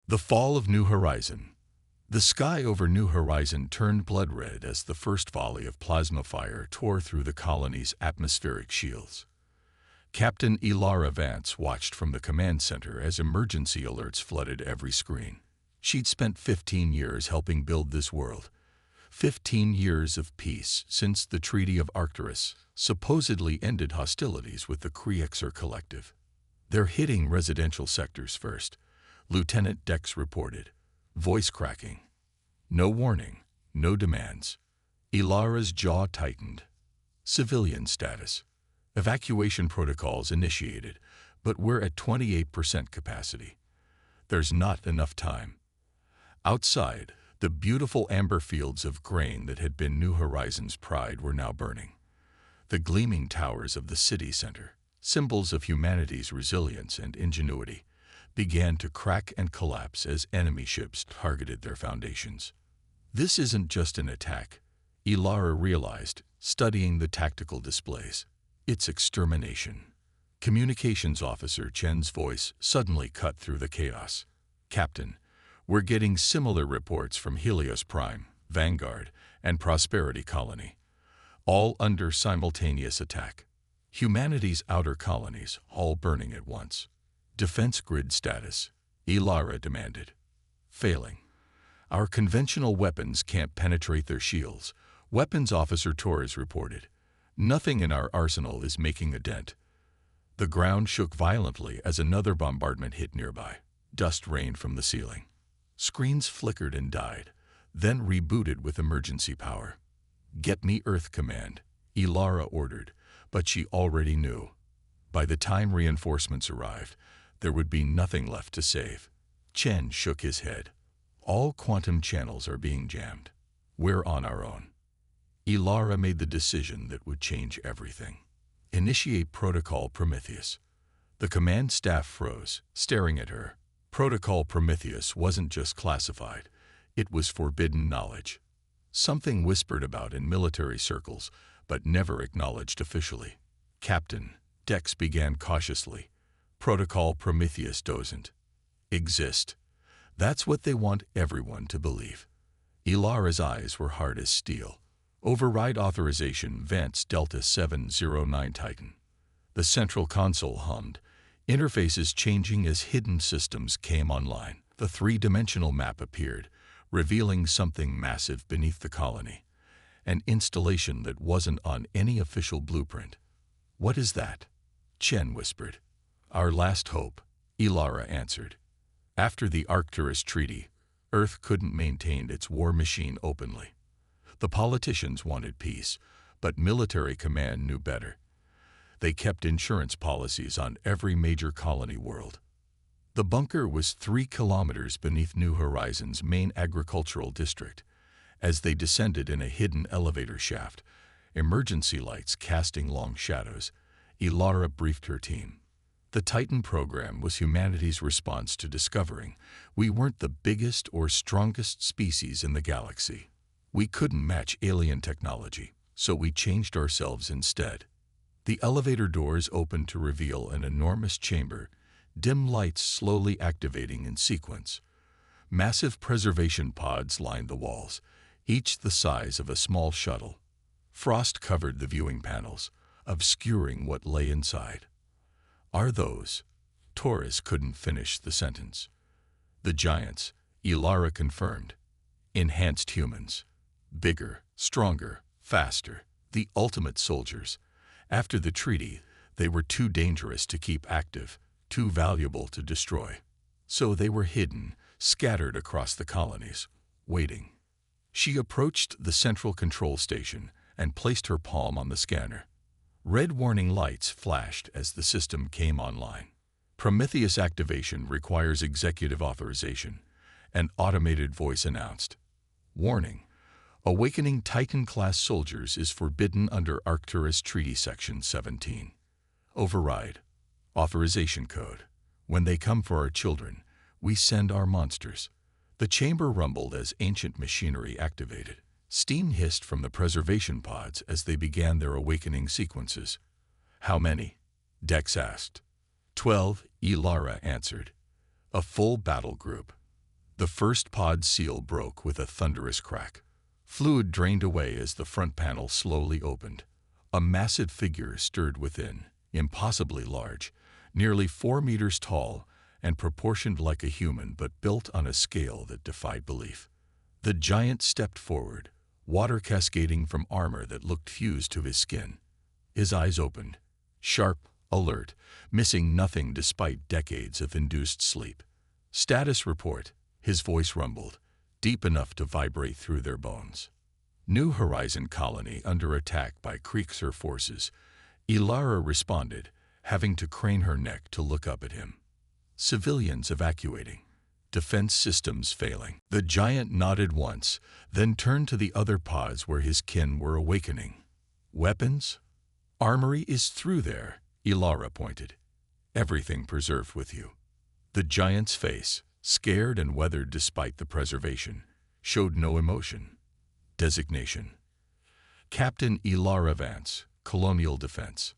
The fall of New Horizon. The sky over New Horizon turned blood red as the first volley of plasma fire tore through the colony's atmospheric shields. Captain Elara Vance watched from the command center as emergency alerts flooded every screen. She'd spent 15 years helping build this world. 15 years of peace since the Treaty of Arcturus supposedly ended hostilities with the Kriexer Collective. They're hitting residential sectors first, Lieutenant Dex reported, voice cracking. No warning, no demands. Elara's jaw tightened. Civilian status. Evacuation protocols initiated, but we're at 28% capacity. There's not enough time. Outside, the beautiful amber fields of grain that had been New Horizon's pride were now burning. The gleaming towers of the city center, symbols of humanity's resilience and ingenuity, began to crack and collapse as enemy ships targeted their foundations. This isn't just an attack, Elara realized, studying the tactical displays. It's extermination. Communications Officer Chen's voice suddenly cut through the chaos. Captain, we're getting similar reports from Helios Prime, Vanguard, and Prosperity Colony, all under simultaneous attack. Humanity's outer colonies, all burning at once. Defense grid status, Elara demanded. Failing. Our conventional weapons can't penetrate their shields, Weapons Officer Torres reported. Nothing in our arsenal is making a dent. The ground shook violently as another bombardment hit nearby. Dust rained from the ceiling. Screens flickered and died, then rebooted with emergency power. Get me Earth Command, Elara ordered, but she already knew. By the time reinforcements arrived, there would be nothing left to save. Chen shook his head. All quantum channels are being jammed. We're on our own. Elara made the decision that would change everything. Initiate Protocol Prometheus. The command staff froze, staring at her. Protocol Prometheus wasn't just classified. It was forbidden knowledge. Something whispered about in military circles, but never acknowledged officially. Captain, Dex began cautiously. Protocol Prometheus doesn't exist. That's what they want everyone to believe. Elara's eyes were hard as steel. Override authorization Vance Delta 709 Titan. The central console hummed, interfaces changing as hidden systems came online. The three-dimensional map appeared, revealing something massive beneath the colony. An installation that wasn't on any official blueprint. What is that? Chen whispered. Our last hope, Elara answered. After the Arcturus Treaty, Earth couldn't maintain its war machine openly. The politicians wanted peace, but military command knew better. They kept insurance policies on every major colony world. The bunker was 3 kilometers beneath New Horizon's main agricultural district. As they descended in a hidden elevator shaft, emergency lights casting long shadows, Elara briefed her team. The Titan program was humanity's response to discovering we weren't the biggest or strongest species in the galaxy. We couldn't match alien technology, so we changed ourselves instead. The elevator doors opened to reveal an enormous chamber, dim lights slowly activating in sequence. Massive preservation pods lined the walls, each the size of a small shuttle. Frost covered the viewing panels, obscuring what lay inside. Are those? Torres couldn't finish the sentence. The giants, Elara confirmed. Enhanced humans. Bigger, stronger, faster. The ultimate soldiers. After the treaty, they were too dangerous to keep active, too valuable to destroy. So they were hidden, scattered across the colonies, waiting. She approached the central control station and placed her palm on the scanner. Red warning lights flashed as the system came online. Prometheus activation requires executive authorization. An automated voice announced. Warning. Awakening Titan-class soldiers is forbidden under Arcturus Treaty Section 17. Override. Authorization code. When they come for our children, we send our monsters. The chamber rumbled as ancient machinery activated. Steam hissed from the preservation pods as they began their awakening sequences. How many? Dex asked. 12, Elara answered. A full battle group. The first pod seal broke with a thunderous crack. Fluid drained away as the front panel slowly opened. A massive figure stirred within, impossibly large, nearly 4 meters tall and proportioned like a human but built on a scale that defied belief. The giant stepped forward, water cascading from armor that looked fused to his skin. His eyes opened, sharp, alert, missing nothing despite decades of induced sleep. "Status report," his voice rumbled, deep enough to vibrate through their bones. New Horizon colony under attack by Kriegsir forces. Ilara responded, having to crane her neck to look up at him. Civilians evacuating. Defense systems failing. The giant nodded once, then turned to the other pods where his kin were awakening. "Weapons? Armory is through there," Ilara pointed. "Everything preserved with you." The giant's face, scared and weathered despite the preservation, showed no emotion. Designation: Captain Ilara Vance, Colonial Defense.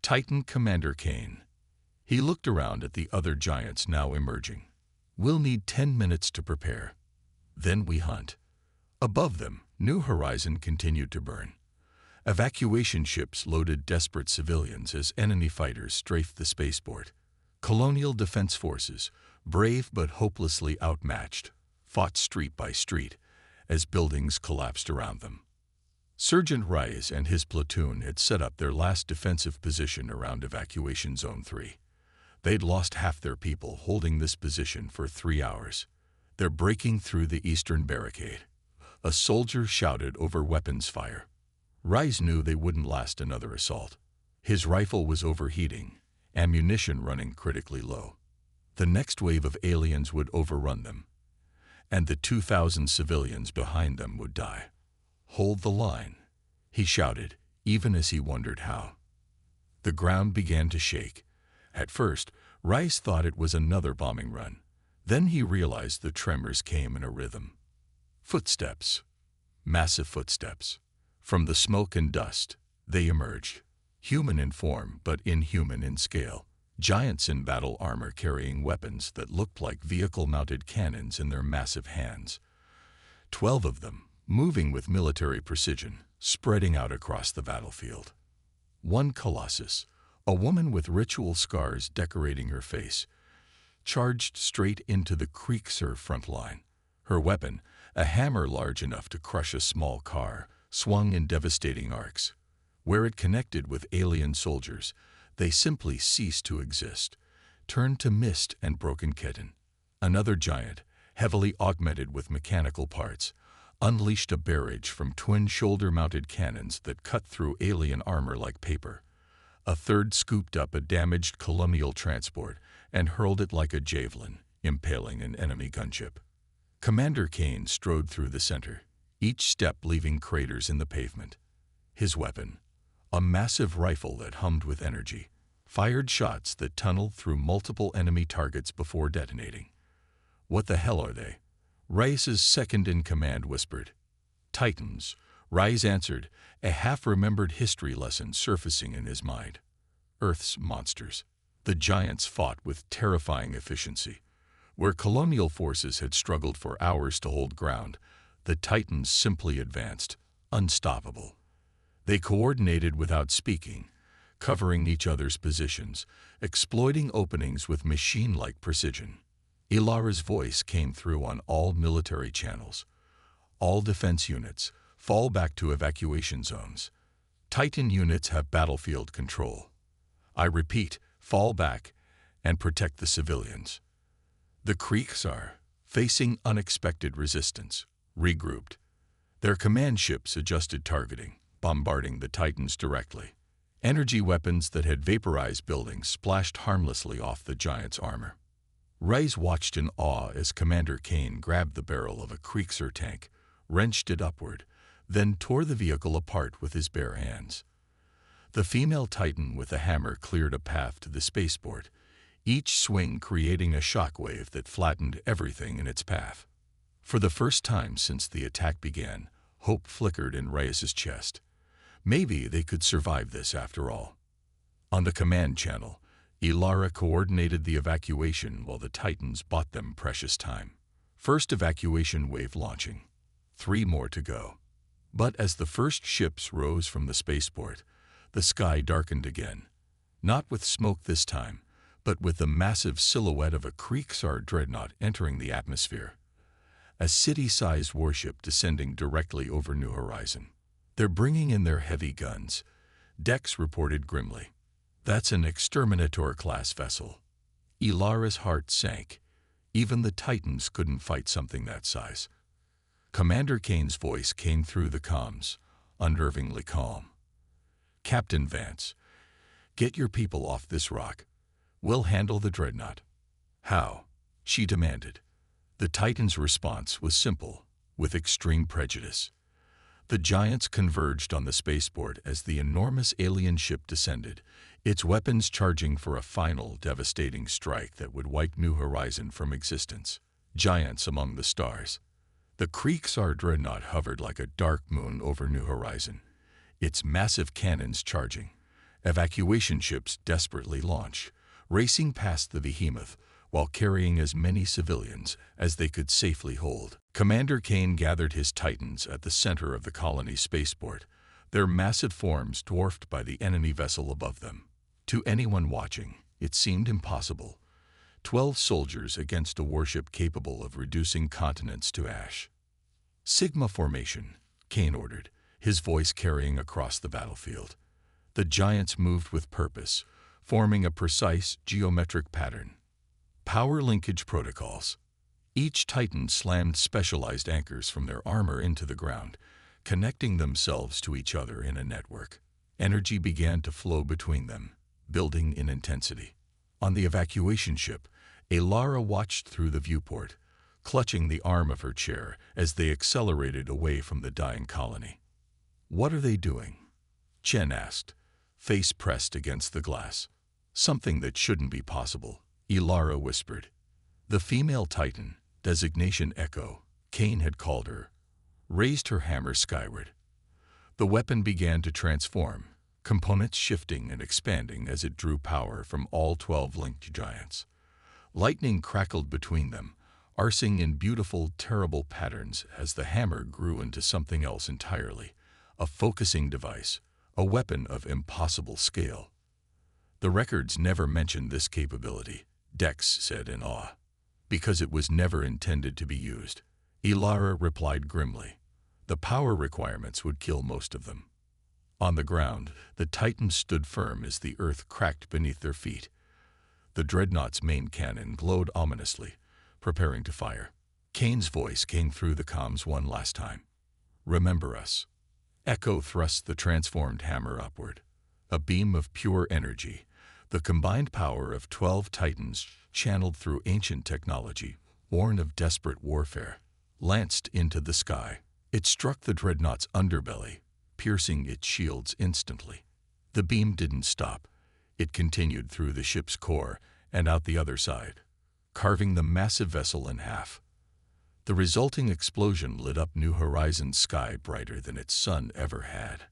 Titan Commander Kane. He looked around at the other giants now emerging. "We'll need 10 minutes to prepare. Then we hunt." Above them, New Horizon continued to burn. Evacuation ships loaded desperate civilians as enemy fighters strafed the spaceport. Colonial Defense Forces, brave but hopelessly outmatched, fought street by street as buildings collapsed around them. Sergeant Rice and his platoon had set up their last defensive position around Evacuation Zone 3. They'd lost half their people holding this position for 3 hours. "They're breaking through the eastern barricade," a soldier shouted over weapons fire. Rice knew they wouldn't last another assault. His rifle was overheating, ammunition running critically low. The next wave of aliens would overrun them, and the 2,000 civilians behind them would die. "Hold the line," he shouted, even as he wondered how. The ground began to shake. At first, Rice thought it was another bombing run. Then he realized the tremors came in a rhythm. Footsteps. Massive footsteps. From the smoke and dust, they emerged. Human in form, but inhuman in scale. Giants in battle armor carrying weapons that looked like vehicle-mounted cannons in their massive hands. 12 of them, moving with military precision, spreading out across the battlefield. One colossus, a woman with ritual scars decorating her face, charged straight into the Kriegsir front line. Her weapon, a hammer large enough to crush a small car, swung in devastating arcs. Where it connected with alien soldiers, they simply ceased to exist, turned to mist and broken kitten. Another giant, heavily augmented with mechanical parts, unleashed a barrage from twin shoulder-mounted cannons that cut through alien armor like paper. A third scooped up a damaged colonial transport and hurled it like a javelin, impaling an enemy gunship. Commander Kane strode through the center, each step leaving craters in the pavement. His weapon, a massive rifle that hummed with energy, fired shots that tunneled through multiple enemy targets before detonating. "What the hell are they?" Rice's second-in-command whispered. "Titans," Rice answered, a half-remembered history lesson surfacing in his mind. "Earth's monsters." The giants fought with terrifying efficiency. Where colonial forces had struggled for hours to hold ground, the Titans simply advanced, unstoppable. They coordinated without speaking, covering each other's positions, exploiting openings with machine-like precision. Ilara's voice came through on all military channels. "All defense units, fall back to evacuation zones. Titan units have battlefield control. I repeat, fall back and protect the civilians." The Kriegsir, facing unexpected resistance, regrouped. Their command ships adjusted targeting, bombarding the Titans directly. Energy weapons that had vaporized buildings splashed harmlessly off the giant's armor. Rice watched in awe as Commander Kane grabbed the barrel of a Kriegsir tank, wrenched it upward, then tore the vehicle apart with his bare hands. The female Titan with the hammer cleared a path to the spaceport, each swing creating a shockwave that flattened everything in its path. For the first time since the attack began, hope flickered in Rice's chest. Maybe they could survive this after all. On the command channel, Ilara coordinated the evacuation while the Titans bought them precious time. First evacuation wave launching. 3 more to go. But as the first ships rose from the spaceport, the sky darkened again. Not with smoke this time, but with the massive silhouette of a Kriegsar dreadnought entering the atmosphere. A city-sized warship descending directly over New Horizon. They're bringing in their heavy guns, Dex reported grimly. That's an Exterminator-class vessel. Ilara's heart sank. Even the Titans couldn't fight something that size. Commander Kane's voice came through the comms, unnervingly calm. Captain Vance, get your people off this rock. We'll handle the dreadnought. How? She demanded. The Titan's response was simple, with extreme prejudice. The giants converged on the spaceport as the enormous alien ship descended, its weapons charging for a final, devastating strike that would wipe New Horizon from existence. Giants among the stars. The Kriegsar dreadnought hovered like a dark moon over New Horizon, its massive cannons charging. Evacuation ships desperately launch, racing past the behemoth while carrying as many civilians as they could safely hold. Commander Kane gathered his Titans at the center of the Colonies spaceport, their massive forms dwarfed by the enemy vessel above them. To anyone watching, it seemed impossible. 12 soldiers against a warship capable of reducing continents to ash. Sigma formation, Kane ordered, his voice carrying across the battlefield. The giants moved with purpose, forming a precise geometric pattern. Power linkage protocols. Each Titan slammed specialized anchors from their armor into the ground, connecting themselves to each other in a network. Energy began to flow between them, building in intensity. On the evacuation ship, Ilara watched through the viewport, clutching the arm of her chair as they accelerated away from the dying colony. "What are they doing?" Chen asked, face pressed against the glass. "Something that shouldn't be possible," Ilara whispered. The female Titan, designation Echo, Kane had called her, raised her hammer skyward. The weapon began to transform, components shifting and expanding as it drew power from all 12 linked giants. Lightning crackled between them, arcing in beautiful, terrible patterns as the hammer grew into something else entirely, a focusing device, a weapon of impossible scale. The records never mentioned this capability, Dex said in awe. Because it was never intended to be used, Ilara replied grimly. The power requirements would kill most of them. On the ground, the Titans stood firm as the earth cracked beneath their feet. The dreadnought's main cannon glowed ominously, preparing to fire. Kane's voice came through the comms one last time. "Remember us." Echo thrust the transformed hammer upward. A beam of pure energy, the combined power of 12 Titans channeled through ancient technology, born of desperate warfare, lanced into the sky. It struck the dreadnought's underbelly, piercing its shields instantly. The beam didn't stop. It continued through the ship's core and out the other side, carving the massive vessel in half. The resulting explosion lit up New Horizon's sky brighter than its sun ever had.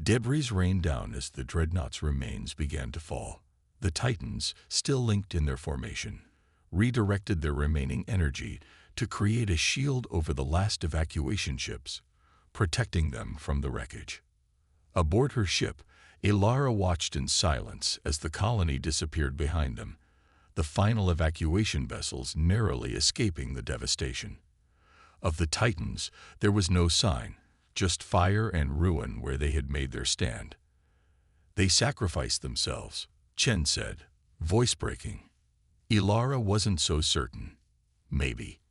Debris rained down as the dreadnought's remains began to fall. The Titans, still linked in their formation, redirected their remaining energy to create a shield over the last evacuation ships, protecting them from the wreckage. Aboard her ship, Ilara watched in silence as the colony disappeared behind them, the final evacuation vessels narrowly escaping the devastation. Of the Titans, there was no sign, just fire and ruin where they had made their stand. "They sacrificed themselves," Chen said, voice breaking. Ilara wasn't so certain. Maybe.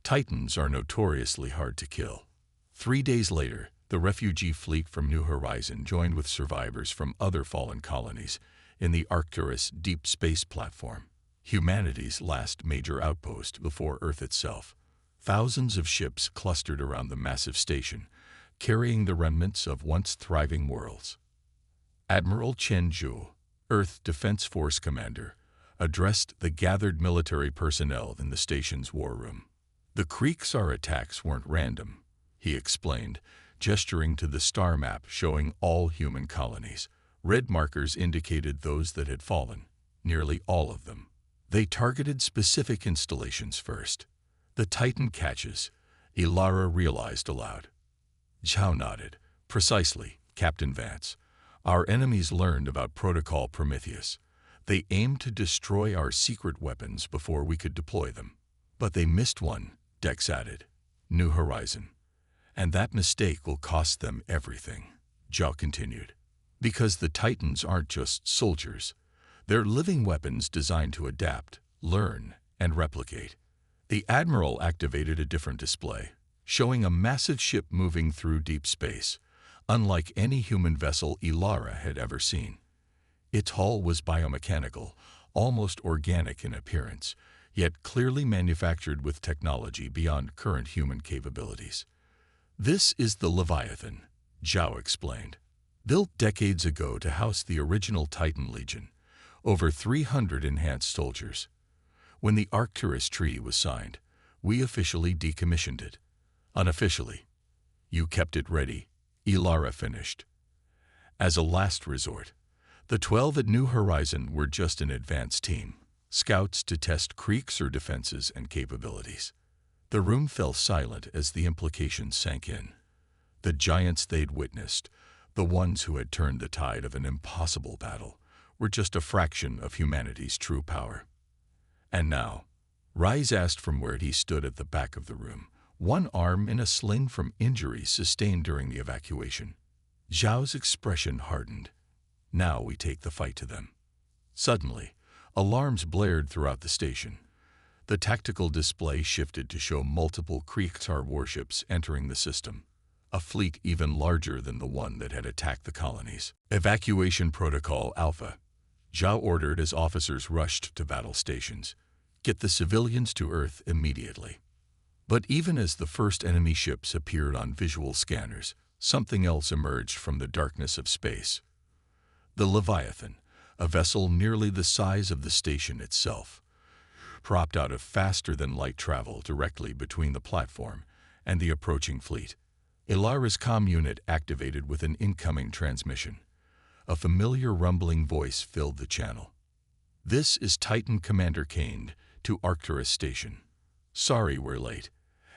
Titans are notoriously hard to kill. 3 days later, the refugee fleet from New Horizon joined with survivors from other fallen colonies in the Arcturus deep space platform, humanity's last major outpost before Earth itself. Thousands of ships clustered around the massive station, carrying the remnants of once thriving worlds. Admiral Chen Zhu, Earth Defense Force Commander, addressed the gathered military personnel in the station's war room. "The Kriegsar attacks weren't random," he explained, gesturing to the star map showing all human colonies. Red markers indicated those that had fallen, nearly all of them. They targeted specific installations first. The Titan catches, Ilara realized aloud. Zhao nodded. Precisely, Captain Vance. Our enemies learned about Protocol Prometheus. They aimed to destroy our secret weapons before we could deploy them. But they missed one, Dex added. New Horizon. And that mistake will cost them everything, Zhao continued. Because the Titans aren't just soldiers. They're living weapons designed to adapt, learn, and replicate. The Admiral activated a different display, showing a massive ship moving through deep space, unlike any human vessel Ilara had ever seen. Its hull was biomechanical, almost organic in appearance, yet clearly manufactured with technology beyond current human capabilities. This is the Leviathan, Zhao explained. Built decades ago to house the original Titan Legion, over 300 enhanced soldiers. When the Arcturus Treaty was signed, we officially decommissioned it. Unofficially, you kept it ready, Ilara finished. As a last resort, the 12 at New Horizon were just an advance team, scouts to test Kriegsr defenses and capabilities. The room fell silent as the implications sank in. The giants they'd witnessed, the ones who had turned the tide of an impossible battle, were just a fraction of humanity's true power. And now, Rise asked from where he stood at the back of the room, one arm in a sling from injuries sustained during the evacuation. Zhao's expression hardened. Now we take the fight to them. Suddenly, alarms blared throughout the station. The tactical display shifted to show multiple Kriegsr warships entering the system, a fleet even larger than the one that had attacked the colonies. Evacuation Protocol Alpha, Zhao ordered as officers rushed to battle stations. Get the civilians to Earth immediately. But even as the first enemy ships appeared on visual scanners, something else emerged from the darkness of space. The Leviathan, a vessel nearly the size of the station itself, propped out of faster-than-light travel directly between the platform and the approaching fleet. Ilara's comm unit activated with an incoming transmission. A familiar rumbling voice filled the channel. This is Titan Commander Kane to Arcturus Station. Sorry we're late.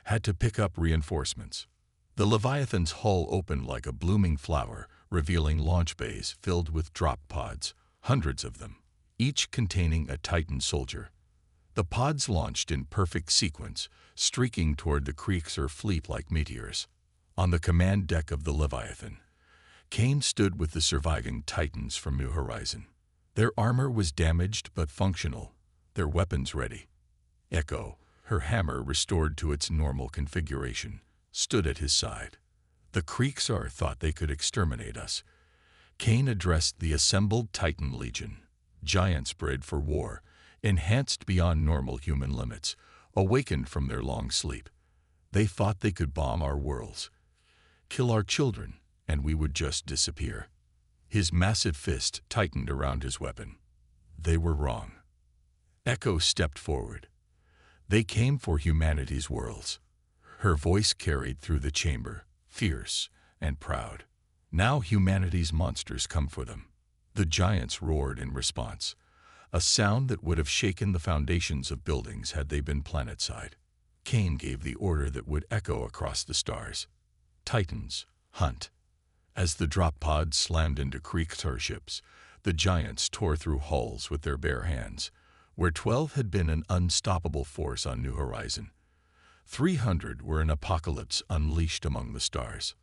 Had to pick up reinforcements. The Leviathan's hull opened like a blooming flower, revealing launch bays filled with drop pods, hundreds of them, each containing a Titan soldier. The pods launched in perfect sequence, streaking toward the Kriegsr fleet like meteors. On the command deck of the Leviathan, Kane stood with the surviving Titans from New Horizon. Their armor was damaged but functional, their weapons ready. Echo, her hammer restored to its normal configuration, stood at his side. The Kriegsr thought they could exterminate us. Kane addressed the assembled Titan Legion, giants bred for war, enhanced beyond normal human limits, awakened from their long sleep. They thought they could bomb our worlds, kill our children, and we would just disappear. His massive fist tightened around his weapon. They were wrong. Echo stepped forward. They came for humanity's worlds. Her voice carried through the chamber, fierce and proud. Now humanity's monsters come for them. The giants roared in response, a sound that would have shaken the foundations of buildings had they been planetside. Kane gave the order that would echo across the stars. Titans, hunt. As the drop pods slammed into Kriegsr ships, the giants tore through hulls with their bare hands. Where 12 had been an unstoppable force on New Horizon, 300 were an apocalypse unleashed among the stars.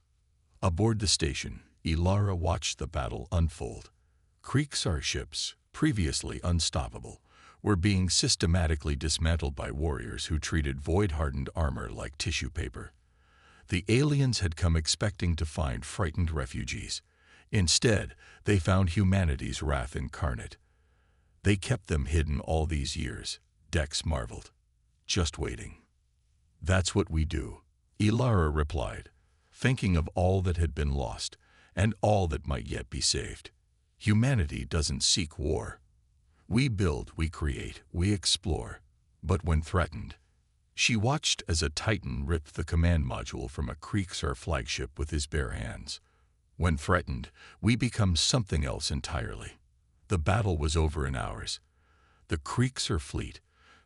Aboard the station, Ilara watched the battle unfold. Kriegsr ships, previously unstoppable, were being systematically dismantled by warriors who treated void-hardened armor like tissue paper. The aliens had come expecting to find frightened refugees. Instead, they found humanity's wrath incarnate. They kept them hidden all these years, Dex marveled. Just waiting. That's what we do, Ilara replied, thinking of all that had been lost and all that might yet be saved. Humanity doesn't seek war. We build, we create, we explore. But when threatened, she watched as a Titan ripped the command module from a Kriegsr flagship with his bare hands. When threatened, we become something else entirely. The battle was over in hours. The Kriegsr fleet,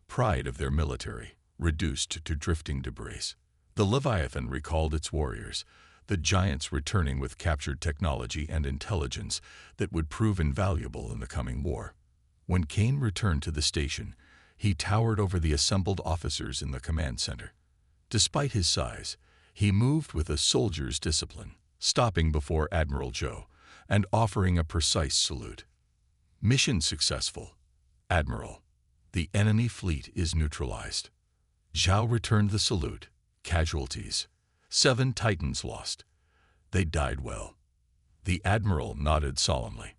pride of their military, reduced to drifting debris. The Leviathan recalled its warriors, the giants returning with captured technology and intelligence that would prove invaluable in the coming war. When Kane returned to the station, he towered over the assembled officers in the command center. Despite his size, he moved with a soldier's discipline, stopping before Admiral Joe and offering a precise salute. Mission successful, Admiral. The enemy fleet is neutralized. Zhao returned the salute. Casualties. 7 Titans lost. They died well. The Admiral nodded solemnly.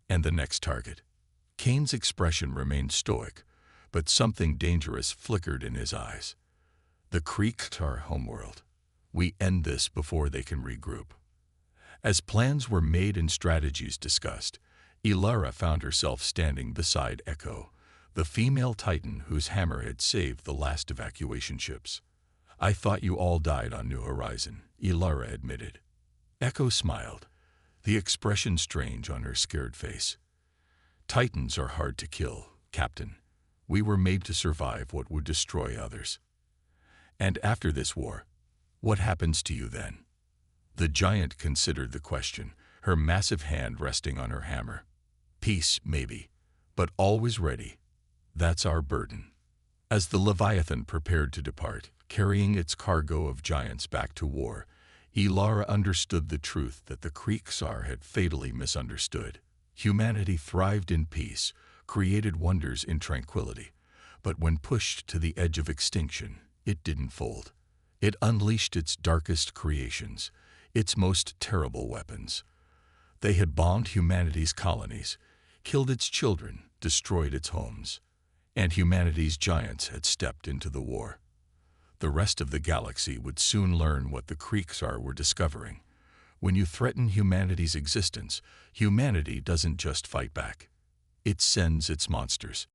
And the next target? Kane's expression remained stoic, but something dangerous flickered in his eyes. The Kree-Ktar homeworld. We end this before they can regroup. As plans were made and strategies discussed, Ilara found herself standing beside Echo, the female Titan whose hammer had saved the last evacuation ships. I thought you all died on New Horizon, Ilara admitted. Echo smiled, the expression strange on her scared face. Titans are hard to kill, Captain. We were made to survive what would destroy others. And after this war, what happens to you then? The giant considered the question, her massive hand resting on her hammer. Peace, maybe, but always ready. That's our burden. As the Leviathan prepared to depart, carrying its cargo of giants back to war, Ilara understood the truth that the Kree-Ktar had fatally misunderstood. Humanity thrived in peace, created wonders in tranquility, but when pushed to the edge of extinction, it didn't fold. It unleashed its darkest creations, its most terrible weapons. They had bombed humanity's colonies, killed its children, destroyed its homes, and humanity's giants had stepped into the war. The rest of the galaxy would soon learn what the Kree-Ktar were discovering. When you threaten humanity's existence, humanity doesn't just fight back. It sends its monsters.